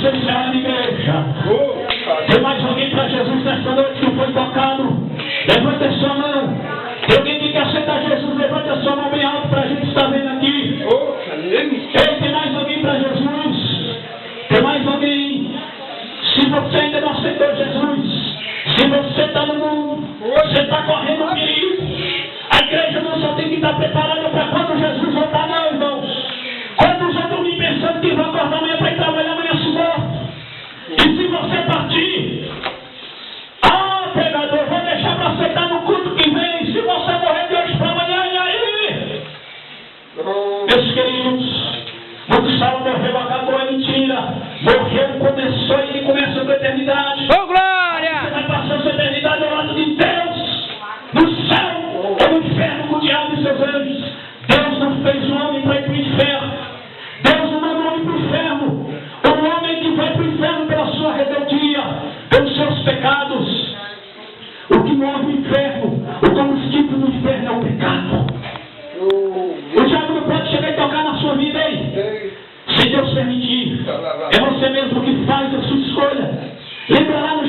ser encerrado, igreja. Tem mais alguém para Jesus nesta noite que foi tocado? Levante a sua mão. Tem alguém que quer aceitar Jesus? Levante a sua mão bem alto para a gente estar vendo aqui. Ei, tem mais alguém para Jesus? Tem mais alguém? Se você ainda não aceitou Jesus, se você está no mundo, você está correndo perigo. A igreja não só tem que estar preparada para quando Jesus voltar, não, irmãos. Quando já dormir pensando que vai acordar amanhã para ir trabalhar, amanhã se morre. E se você partir, pregador, vou deixar para aceitar no culto que vem. Se você morrer de hoje para amanhã, e aí? Meus queridos, o Saulo morreu, acabou, é mentira. Morreu, começou e começa a eternidade. Oh, glória! Você vai passar sua eternidade ao lado de Deus, no céu ou no inferno com o diabo e seus anjos. Deus não fez o homem para ir para o inferno. Deus não mandou o homem para o inferno. O homem que vai para o inferno pela sua rebeldia, pelos seus pecados. O que move o inferno, o combustível do inferno é o